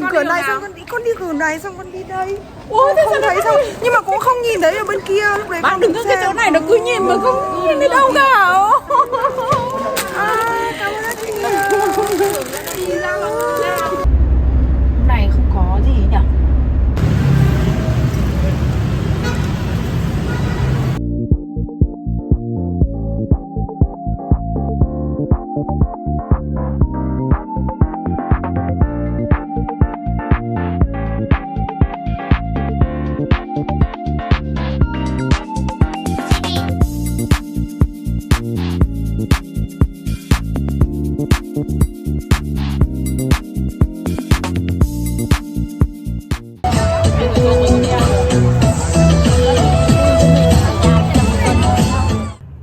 thẳng cửa này xong con đi cửa này xong con đi đây. Ôi thế không thấy sao? Nhưng mà cũng không nhìn thấy ở bên kia. Lúc đấy bạn đừng có cái chỗ này nó cứ nhìn mà không nhìn thấy đâu cả. Cảm ơn chị nhiều. Hôm này không có gì nhỉ?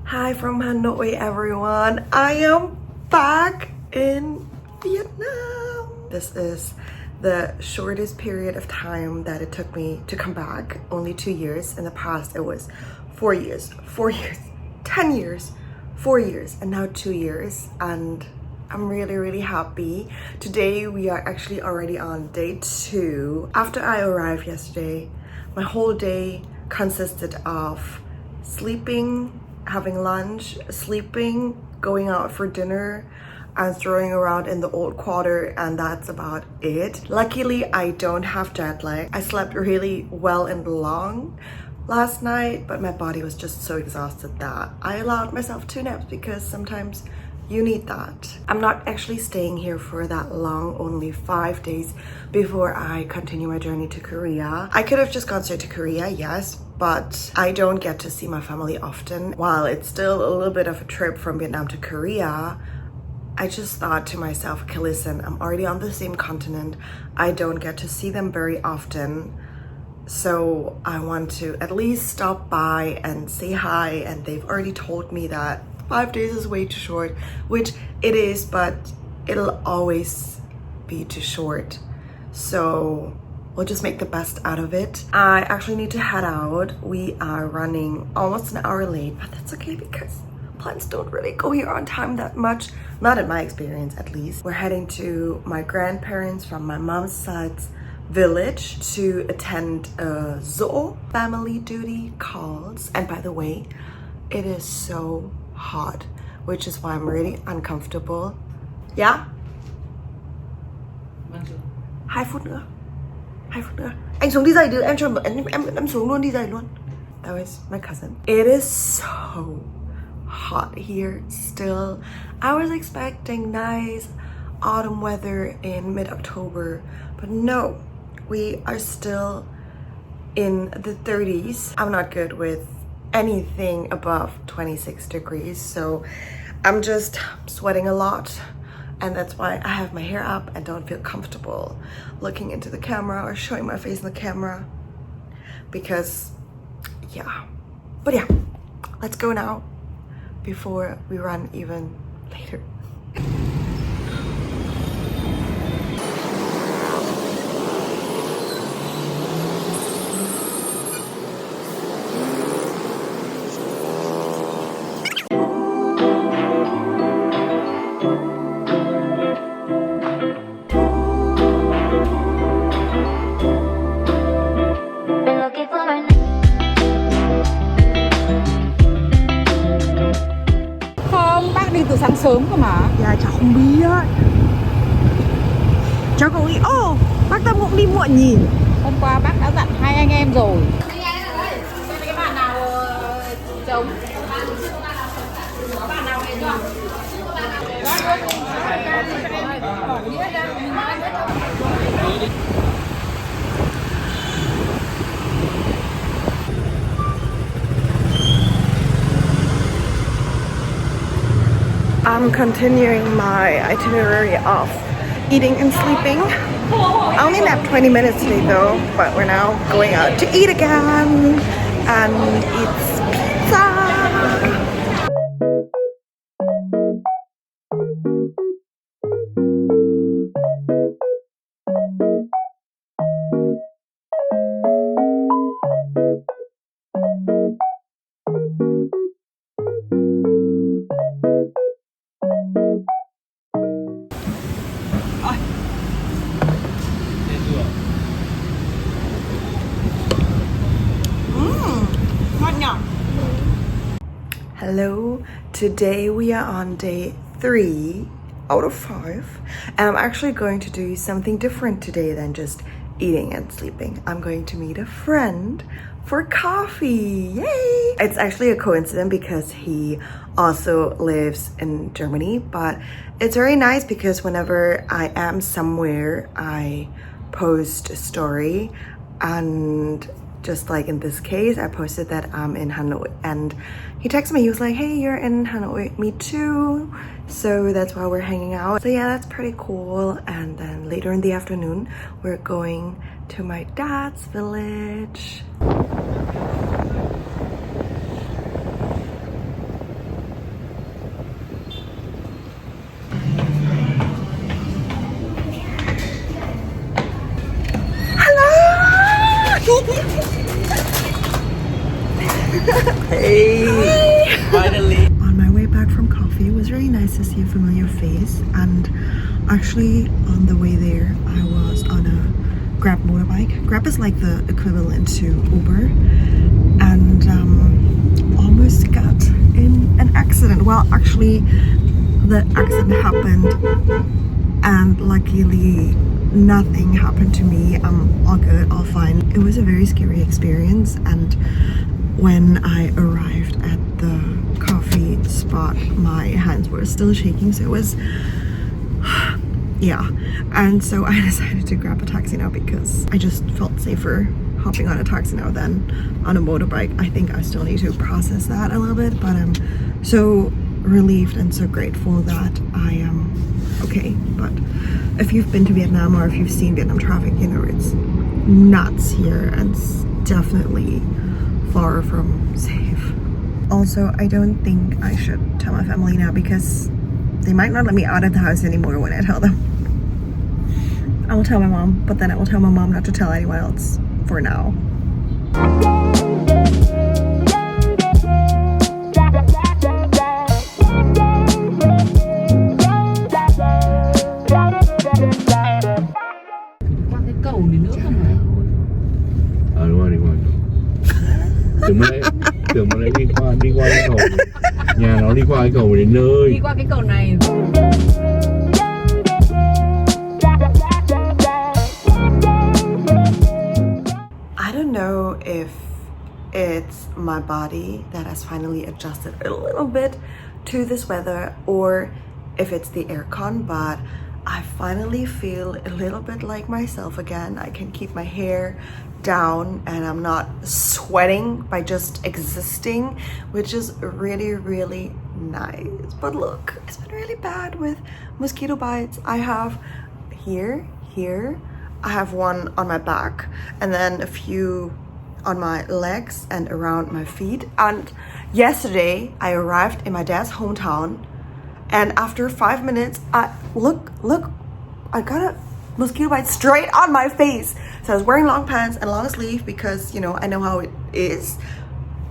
Hi from Hanoi, everyone. I am back in Vietnam. This is the shortest period of time that it took me to come back. Only 2 years. In the past, it was 4 years, 4 years, 10 years, 4 years, and now 2 years. And I'm really happy. Today, we are actually already on day 2. After I arrived yesterday, my whole day consisted of sleeping, having lunch, sleeping, going out for dinner, and throwing around in the old quarter, and that's about it. Luckily, I don't have jet lag. I slept really well and long last night, but my body was just so exhausted that I allowed myself 2 naps because sometimes you need that. I'm not actually staying here for that long, only 5 days before I continue my journey to Korea. I could have just gone straight to Korea, yes, but I don't get to see my family often. While it's still a little bit of a trip from Vietnam to Korea, I just thought to myself, okay, listen, I'm already on the same continent. I don't get to see them very often. So I want to at least stop by and say hi. And they've already told me that 5 days is way too short, which it is, but it'll always be too short. So we'll just make the best out of it. I actually need to head out. We are running almost an hour late, but that's okay because plans don't really go here on time that much. Not in my experience, at least. We're heading to my grandparents from my mom's side's village to attend a zoo family duty calls. And by the way, it is so hot, which is why I'm really uncomfortable. Yeah? 2 phút nữa. 2 phút nữa. Anh xuống đi giày được, em cho em xuống luôn, đi giày luôn. That was my cousin. It is so hot here still. I was expecting nice autumn weather in mid-October, but no, we are still in the 30s. I'm not good with anything above 26 degrees, so I'm just sweating a lot, and that's why I have my hair up and don't feel comfortable looking into the camera or showing my face in the camera because yeah. But yeah, let's go now before we run even later. Từ sáng sớm cơ mà. Dạ cháu không biết. Cháu cũng nghĩ bác Tâm cũng đi muộn nhỉ. Hôm qua bác đã dặn 2 anh em rồi. Cái bạn nào trống? Có bạn nào này chưa? I'm continuing my itinerary of eating and sleeping. I only napped 20 minutes today though, but we're now going out to eat again and eat pizza. Hello, today we are on day 3 out of 5 and I'm actually going to do something different today than just eating and sleeping. I'm going to meet a friend for coffee. Yay! It's actually a coincidence because he also lives in Germany, but it's very nice because whenever I am somewhere I post a story, and just like in this case, I posted that I'm in Hanoi and he texted me, he was like, hey, you're in Hanoi, me too. So that's why we're hanging out. So yeah, that's pretty cool. And then later in the afternoon, we're going to my dad's village. Hey! Finally! On my way back from coffee, it was really nice to see a familiar face, and actually on the way there I was on a Grab motorbike. Grab is like the equivalent to Uber, and almost got in an accident. Well, actually the accident happened and luckily nothing happened to me. I'm all good, all fine. It was a very scary experience, and when I arrived at the coffee spot, my hands were still shaking, so it was, yeah. And so I decided to grab a taxi now because I just felt safer hopping on a taxi now than on a motorbike. I think I still need to process that a little bit, but I'm so relieved and so grateful that I am okay. But if you've been to Vietnam or if you've seen Vietnam traffic, you know it's nuts here and it's definitely far from safe. Also, I don't think I should tell my family now because they might not let me out of the house anymore when I tell them. I will tell my mom, but then I will tell my mom not to tell anyone else for now. Qua cái cầu này nước không hả? Đúng rồi, đi qua. Tưởng mà lại đi qua cái cầu. Nhà nó đi qua cái cầu đến nơi. Đi qua cái cầu này. I don't know if it's my body that has finally adjusted a little bit to this weather or if it's the aircon, but I finally feel a little bit like myself again. I can keep my hair down and I'm not sweating by just existing, which is really, really nice. But look, it's been really bad with mosquito bites. I have here, I have one on my back and then a few on my legs and around my feet. And yesterday I arrived in my dad's hometown and after 5 minutes, look, I got a mosquito bite straight on my face. So I was wearing long pants and long sleeve because, you know, I know how it is.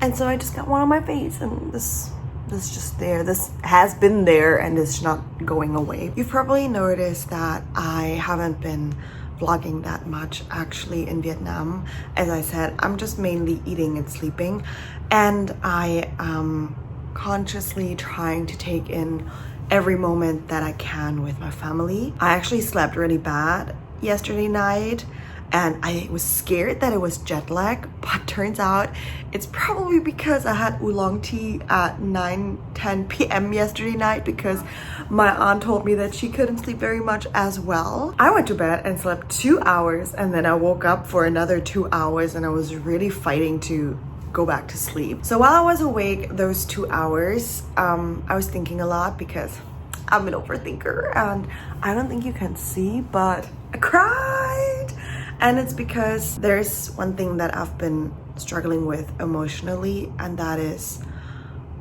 And so I just got one on my face and this just there. This has been there and it's not going away. You've probably noticed that I haven't been vlogging that much actually in Vietnam. As I said, I'm just mainly eating and sleeping, and I am consciously trying to take in every moment that I can with my family. I actually slept really bad yesterday night and I was scared that it was jet lag, but turns out it's probably because I had oolong tea at 9-10 p.m. yesterday night because my aunt told me that she couldn't sleep very much as well. I went to bed and slept 2 hours and then I woke up for another 2 hours and I was really fighting to go back to sleep. So while I was awake those 2 hours, I was thinking a lot because I'm an overthinker and I don't think you can see, but I cried. And it's because there's one thing that I've been struggling with emotionally, and that is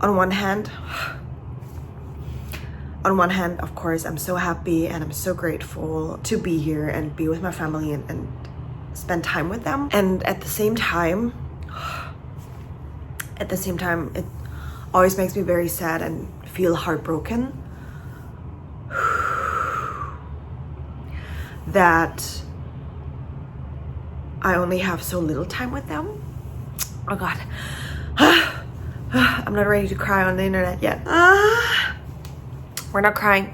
on one hand, of course, I'm so happy and I'm so grateful to be here and be with my family and spend time with them. And at the same time, it always makes me very sad and feel heartbroken that I only have so little time with them. Oh God. I'm not ready to cry on the internet yet. We're not crying.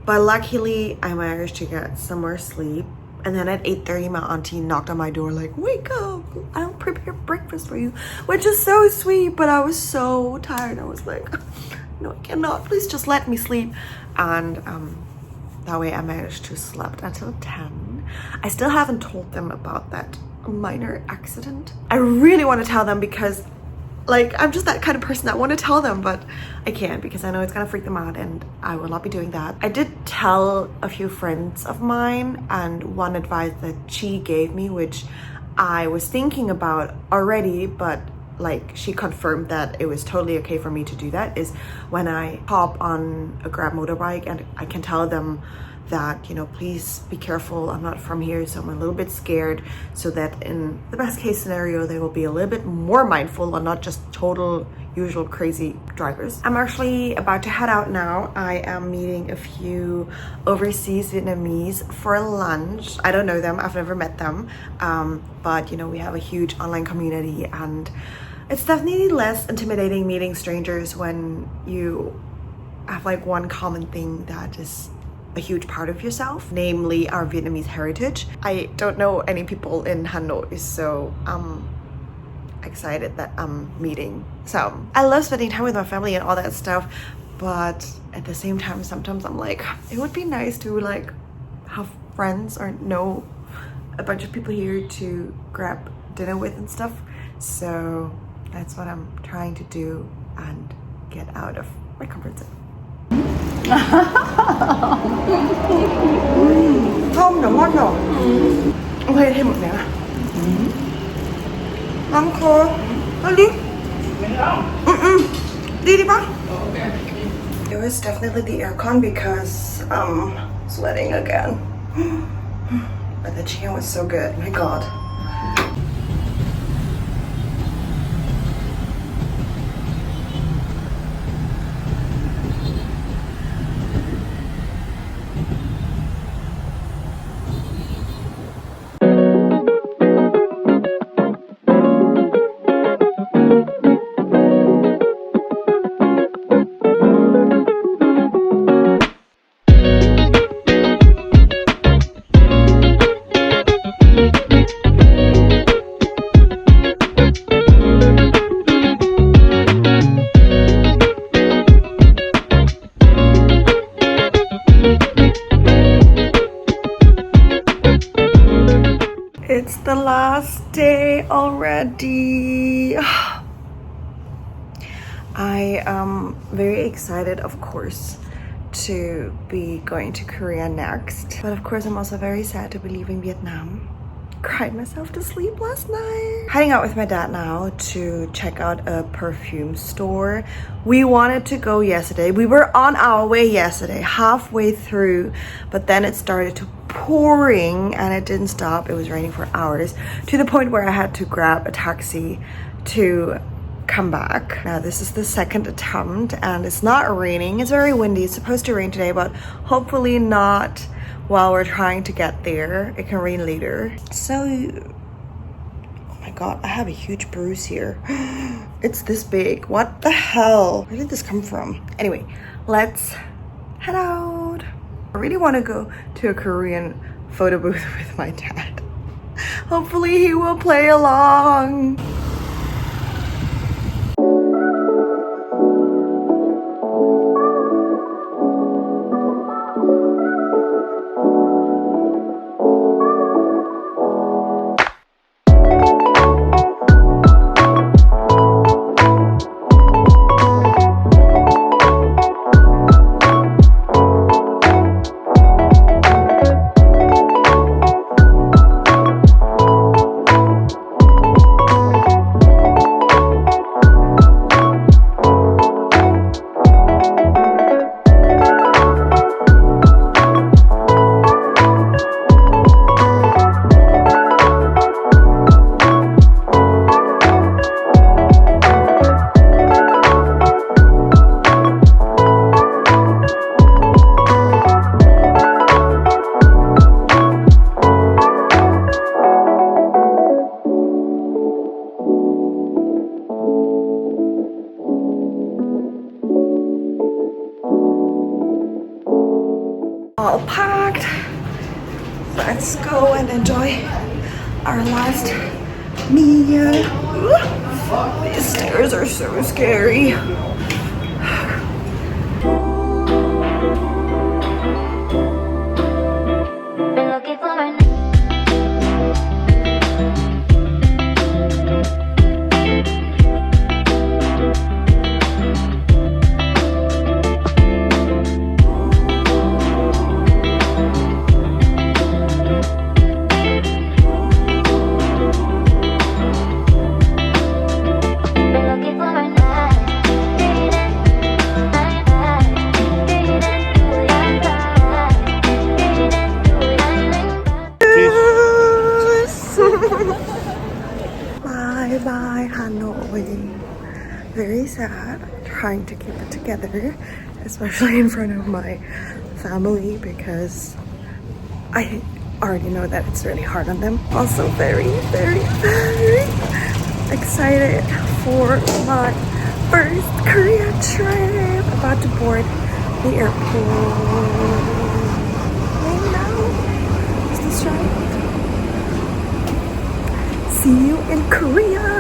But luckily, I managed to get some more sleep. And then at 8:30, my auntie knocked on my door like, wake up, I'll prepare breakfast for you, which is so sweet, but I was so tired. I was like, no, I cannot, please just let me sleep. And that way I managed to sleep until 10. I still haven't told them about that minor accident. I really want to tell them because like I'm just that kind of person that want to tell them, but I can't because I know it's gonna freak them out and I will not be doing that. I did tell a few friends of mine, and one advice that she gave me, which I was thinking about already, but like she confirmed that it was totally okay for me to do that, is when I hop on a Grab motorbike and I can tell them that, you know, please be careful, I'm not from here, so I'm a little bit scared, so that in the best case scenario they will be a little bit more mindful and not just total usual crazy drivers. I'm actually about to head out now. I am meeting a few overseas Vietnamese for lunch. I don't know them, I've never met them, but you know, we have a huge online community and it's definitely less intimidating meeting strangers when you have like one common thing that is a huge part of yourself, namely our Vietnamese heritage. I don't know any people in Hanoi, so I'm excited that I'm meeting some. I love spending time with my family and all that stuff, but at the same time, sometimes I'm like, it would be nice to like have friends or know a bunch of people here to grab dinner with and stuff. So that's what I'm trying to do and get out of my comfort zone. Thơm rồi, ngon rồi. Ok, thêm một nè. Ngon khô. Nó đi. Đi đi bác. It was definitely the aircon because I'm sweating again. But the chicken was so good, my god. It's the last day already. I am very excited, of course, to be going to Korea next. But of course, I'm also very sad to be leaving Vietnam. Cried myself to sleep last night. Heading out with my dad now to check out a perfume store. We wanted to go yesterday. We were on our way yesterday, halfway through, but then it started to pouring and it didn't stop. It was raining for hours to the point where I had to grab a taxi to come back. Now this is the second attempt and it's not raining. It's very windy. It's supposed to rain today, but hopefully not while we're trying to get there. It can rain later. So, oh my god, I have a huge bruise here. It's this big. What the hell? Where did this come from? Anyway, let's head out. I really want to go to a Korean photo booth with my dad. Hopefully he will play along. all packed. Let's go and enjoy our last meal. These stairs are so scary. Bye bye Hanoi. Very sad. Trying to keep it together, especially in front of my family, because I already know that it's really hard on them. Also very, very, very excited for my first Korea trip. About to board the airport. Right now. Is this right? See you in Korea.